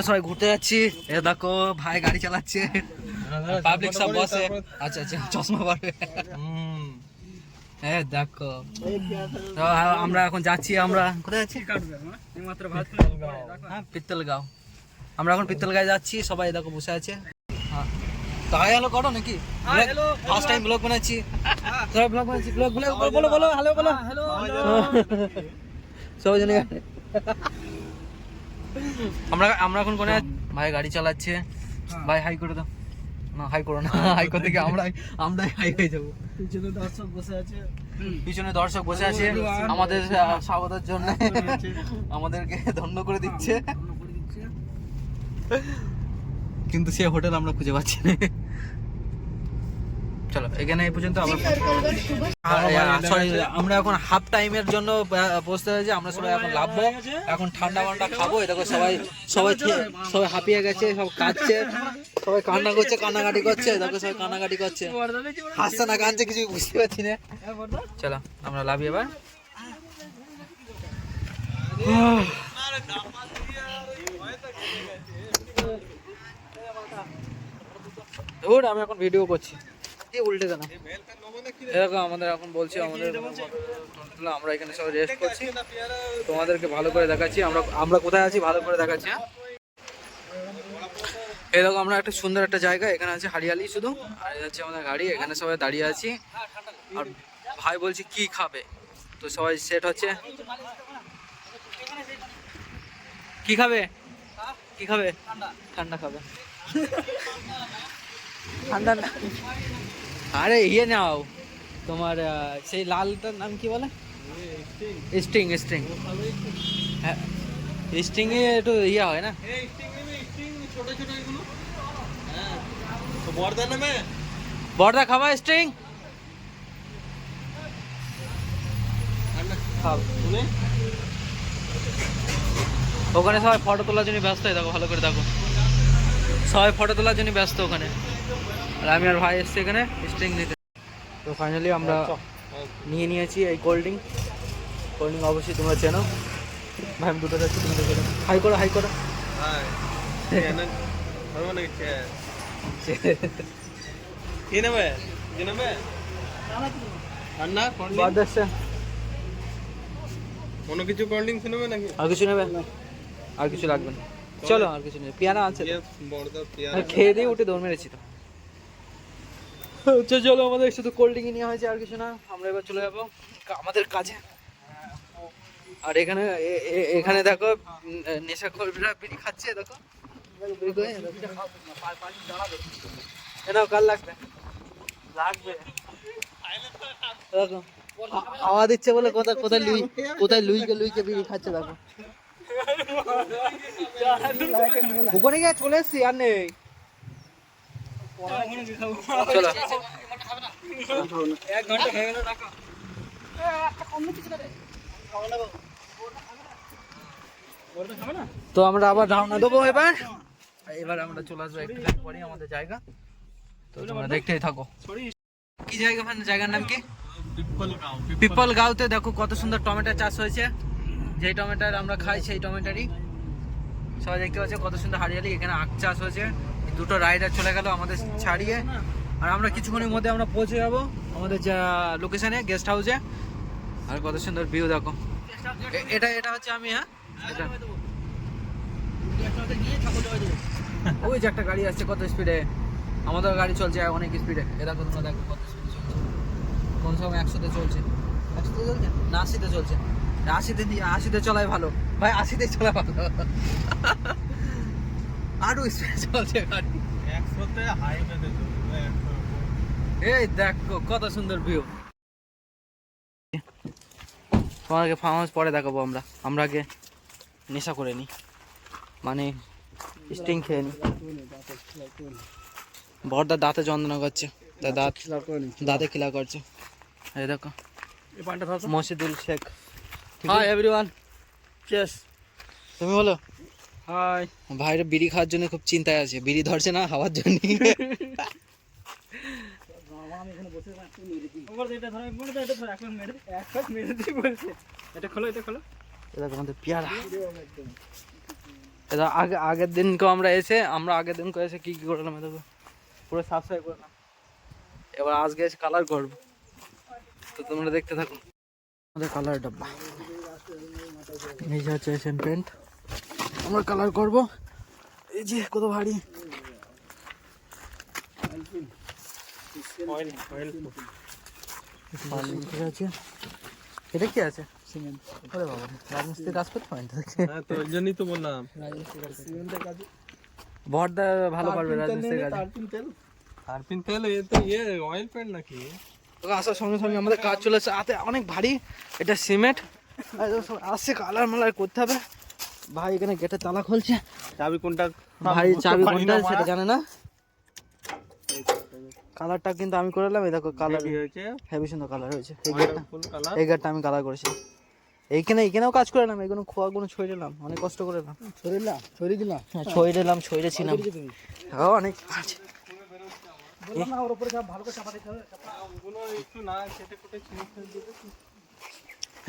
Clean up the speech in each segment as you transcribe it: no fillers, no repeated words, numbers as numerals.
সবাই ঘুরতে যাচ্ছি। এ দেখো ভাই গাড়ি চালাচ্ছে, পাবলিক সব বসে। আচ্ছা আচ্ছা, চশমা পরে। হ্যাঁ দেখো, আমরা এখন যাচ্ছি। আমরা কোথায় যাচ্ছি? হ্যাঁ, পিত্তলগাঁও। আমরা এখন পিত্তলগাঁও যাচ্ছি। সবাই দেখো বসে আছে। তো হাই হ্যালো করো নাকি? ফার্স্ট টাইম ব্লগ বানাচ্ছি। সবাই ব্লগ বানাচ্ছি। ব্লগ বলো বলো হ্যালো বলো হ্যালো। সবাই জানে আমরা এখন কোনে ভাই গাড়ি চালাচ্ছে। ভাই হাই করে দাও। না হাই করো না, হাই করতে গিয়ে আমরাই হাই হয়ে যাবো। পিছনে দর্শক বসে আছে আমাদের স্বাগতের জন্য। আমাদেরকে ধন্য করে দিচ্ছে, কিন্তু সে হোটেল আমরা খুঁজে পাচ্ছি না। চলো এখানে এই পর্যন্ত। আমরা এখন হাফ টাইমের জন্য বসতে হয়েছে। আমরা সবাই এখন লাভবো, এখন ঠান্ডা মান্ডা খাবো। দেখো সবাই সবাই সবাই হাঁপিয়ে গেছে, সব কাঁদছে, সবাই কান্না করছে, কান্নাকাটি করছে। দেখো সবাই কান্নাকাটি করছে, হাসছে না কাঁদছে কিছু বুঝতে পারছি না। চলো আমরা লাভি এবার। আমি এখন ভিডিও করছি, উল্টে কেন? এরকম আমাদের এখন বলছি আমাদের আমরা এখানে সবাই রেস্ট করছি। তোমাদেরকে ভালো করে দেখাচ্ছি আমরা কোথায় আছি, ভালো করে দেখাচ্ছি। এরকম আমরা একটা সুন্দর একটা জায়গা, এখানে আছে হারিয়ালি শুধু, আর হচ্ছে আমাদের গাড়ি। এখানে সবাই দাঁড়িয়ে আছি। আর ভাই বলছি কি খাবে, তো সবাই সেট হচ্ছে। কি খাবে? কি খাবে? ঠান্ডা খাবে। ঠান্ডা না, আরে ইয়ে নাও, তোমার সেই লালটার নাম কি বলে? স্টিং। স্টিং, হ্যাঁ স্টিং এ একটু ইয়া হয় না? বর্দা খাবা স্টিং? ওখানে সবাই ফটো তোলার জন্য ব্যস্ত। দেখো ভালো করে দেখো, সবাই ফটো তোলার জন্য ব্যস্ত ওখানে। আর আমি আর ভাই এসছি এখানে স্টিং নিতে। তো ফাইনালি আমরা নিয়ে নিয়েছি এই কোল্ড ড্রিঙ্ক। অবশ্যই তোমরা চেনো। ভাই আমি দুটো যাচ্ছি, তুমি দেখো। হাই করো, হাই করো। কোনো কিছু কোল্ড ড্রিঙ্কস নেবে নাকি? আর কিছু নেবে? আর কিছু লাগবে না, চলো আর কিছু নেবে। পিয়ানো আছে, খেয়ে দিয়ে উঠে দৌড় মেরেছি তো। চলো আমাদের শুধু কোল্ড ড্রিঙ্ক নেওয়া হয়েছে, আর কিছু না। আমরা এবার চলে যাবো আমাদের কাজে। আর এখানে এখানে দেখো নেশাখোররা বিড়ি খাচ্ছে। দেখো এটাও কাল লাগবে দেখো হাওয়া দিচ্ছে বলে কোথায় লুইকে বিড়ি খাচ্ছে। দেখো ওখানে গিয়ে চলে এসছি, আর নেই। চলো এক ঘন্টা হয়ে গেল। তো আমরা আবার রওনা দেবো এবার। আমরা চলে আসবো একটু পরে আমাদের জায়গা। তো তোমরা দেখতেই থাকো। কি জায়গা? জায়গার নাম কি? পিপলগাঁওতে দেখো কত সুন্দর টমেটো চাষ হয়েছে। যেই টমেটোর আমরা খাই সেই টমেটোরই। সবাই দেখতে পাচ্ছে কত সুন্দর হারিয়ালি। এখানে আখ চাষ হয়েছে। দুটো রাইডার চলে গেল আমাদের ছাড়িয়ে। আর আমরা কিছুক্ষণের মধ্যে আমরা পৌঁছে যাবো আমাদের যা লোকেশনে, গেস্ট হাউসে। আর কত সুন্দর ভিউ দেখো। এটা হচ্ছে আমি, হ্যাঁ ওই যে একটা গাড়ি আসছে কত স্পিডে। আমাদের গাড়ি চলছে অনেক স্পিডে। দেখো তোমরা, দেখো কত স্পিডে চলছে। কোন সময় 100-তে চলছে, 100-তে চলছে না 80-তে চলছে। 80-তে চলাই ভালো ভাই, 80-তে চলা ভালো। আরো স্পিডে চলছে গাড়ি, 100-তে হাইওয়েতে চলবে। এই দেখো কত সুন্দর ভিউ। তোমাকে ফার্ম হাউস পরে দেখাবো। আমরা আগে নেশা করে নিই, মানে স্টিং খেয়ে নিই। বড়দা দাঁতে যন্ত্রণা করছে, তার দাঁতে খিলা করছে। এই দেখো মসজিদুল শেখ। Hi everyone, cheers. তুমি বলো হাই। ভাইরা বিড়ি খাওয়ার জন্য খুব চিন্তায় আছে, বিড়ি ধরছে না খাওয়ার জন্য। এটা খোলো, এটা খোলো। এটা আমাদের পেয়ারা। এটা আগের দিনকে আমরা আগের দিনকে এসে কি করলাম দেখো, পুরো সাফ সাফাই করলাম। এবার আজকে এসে কালার করবো, তো তোমরা দেখতে থাকো। আমাদের কালার ডাব্বা, এই যে হচ্ছে এশিয়ান পেন্ট, আমরা কালার করব। এই যে কত ভারী ঠিক আছে। এটা কি আছে? সিমেন্ট। আরে বাবা, রাজমিস্ত্রি কাজ করতে হয়। হ্যাঁ, তো ওই জন্যই তো বললাম সিমেন্টের কাজ বড়দা ভালো পারবে রাজমিস্ত্রির কাজ। তারপিন তেল, এ তো অয়েল পেন্ট নাকি? আসার সঙ্গে সঙ্গে আমাদের কাজ চলেছে, হাতে অনেক ভারী, এটা সিমেন্ট আসছে, কালার মালার করতে হবে। ভাই এখানে গেটের তালা খুলছে, চাবি কোনটা? ভাই চাবি কোনটা সেটা জানে না। কালারটা কিন্তু আমি করলাম, এই দেখো কালার হয়েছে, হেভি সুন্দর কালার হয়েছে। কালার, এই গেটটা আমি কালার করেছি। এইখানেও কাজ করে নিলাম, এইগুলো খোয়াগুলো ছড়িয়ে দিলাম, অনেক কষ্ট করে দিলাম। হ্যাঁ, ছড়িয়েছিলাম অনেক আছে।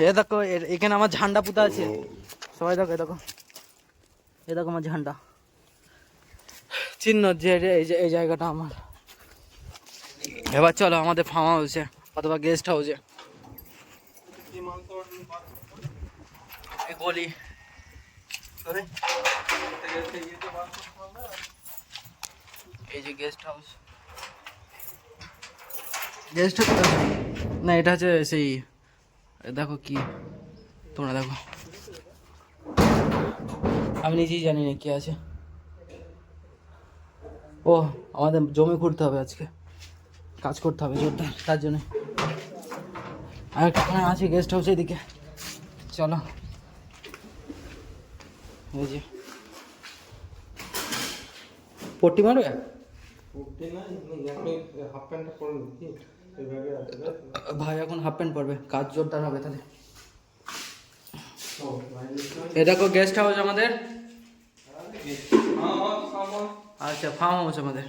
এ দেখো এখানে আমার ঝান্ডা পুঁতা আছে, সবাই দেখো। এই দেখো আমার ঝান্ডা চিহ্ন, যে এই জায়গাটা আমার। এবার চলো আমাদের ফার্ম হাউসে অথবা গেস্ট হাউসে। গলি এই যে গেস্ট হাউস না, এটা হচ্ছে সেই, দেখো কি, তোমরা দেখো, আমি নিজেই জানি না কি আছে। ও আমাদের জমি খুঁড়তে হবে, আজকে কাজ করতে হবে জোরদার, তার জন্য। আর একটা আছে গেস্ট হাউস এদিকে, চলো। এই যে পট্টি মারবে, ভাই এখন হাফ প্যান্ট পরবে, কাজ জোরদার হবে তাহলে। এ দেখো গেস্ট হাউস আমাদের, আচ্ছা ফার্ম হাউস আমাদের।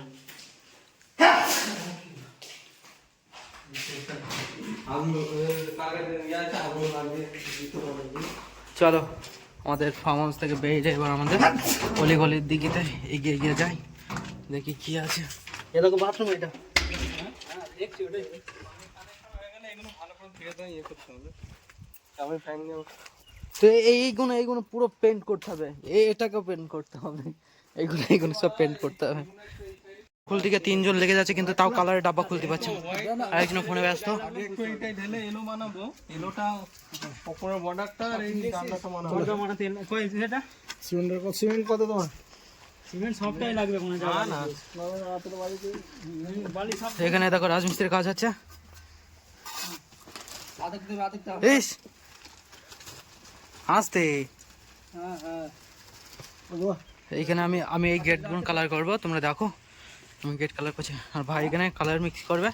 চলো আমাদের ফার্ম হাউস থেকে বেরিয়ে যাই, এবার আমাদের গলির দিকে এগিয়ে যাই, দেখি কি আছে। এ দেখো বাথরুম, এটা দেখছি ওটাই। তো এইগুলো পুরো পেন্ট করতে হবে, এটাকেও পেন্ট করতে হবে, এইগুলো সব পেন্ট করতে হবে। খুলতে গিয়ে 3 জন লেগে যাচ্ছে, কিন্তু তাও কালারের ডাব্বা খুলতে পারছে না। আরেকজন ফোনে ব্যস্ত। সিমেন্ট কত তোমার? সিমেন্ট সবটাই লাগবে কোনো জায়গা না। এখানে দেখো রাজমিস্ত্রির কাজ হচ্ছে। আসতে এইখানে আমি এই গেটগুলো কালার করবো, তোমরা দেখো। আমি গেট কালার করছি, আর ভাই এখানে কালার মিক্স করবে।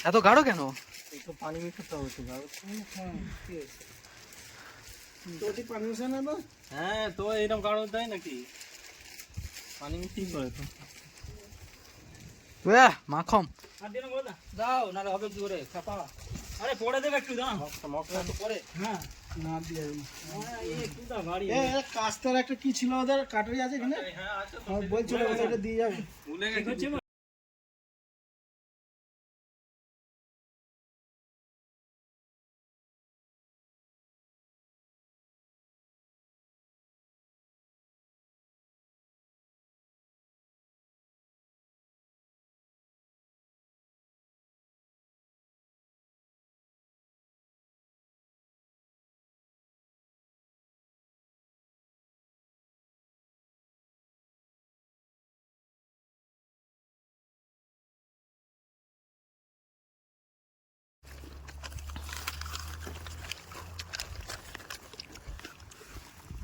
এত গাঢ় কেন? পানি মিশাতে হচ্ছে। হ্যাঁ, তো এরকম গাঢ় দেয় নাকি? পানি মিশিয়ে করে তো। মাখম দাও, নাহলে হবে কি করে চাপা। আরে পরে দেবে একটু, দাও পরে। হ্যাঁ না দিয়ে একটু দাও গাড়ি। কাস্তার একটা কি ছিল ওদের, কাটারি আছে এখানে? হ্যাঁ, আছে তো। বলছিল ওটা দিয়ে যাবে। ভুলে গেছি।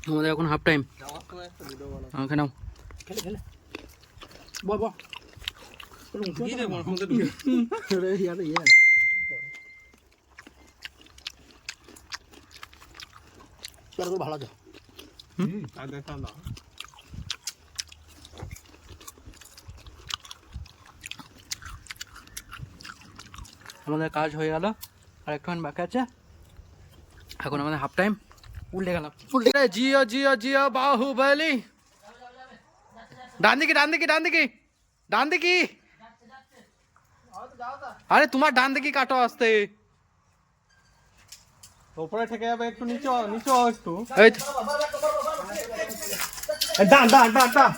আমাদের এখন হাফ টাইম, আমাকে নাও। বাবা ভালো আছে। আমাদের কাজ হয়ে গেল, আর একটুখানি বাকি আছে। এখন আমাদের হাফ টাইম। উল্টে গেলাম, জিও বাহুবলি। ডান দিকে ডান দিকে ডান দিকে ডান দিকে। আরে তোমার ডান দিকে কাটো আসতে। উপরে থেকে যাবে একটু নিচে নিচে একটু এই তো। ডান ডান ডান ডান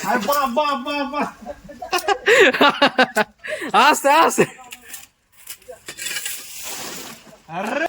আরে বাহ বাহ বাহ বাহ আস্তে আস্তে। আরে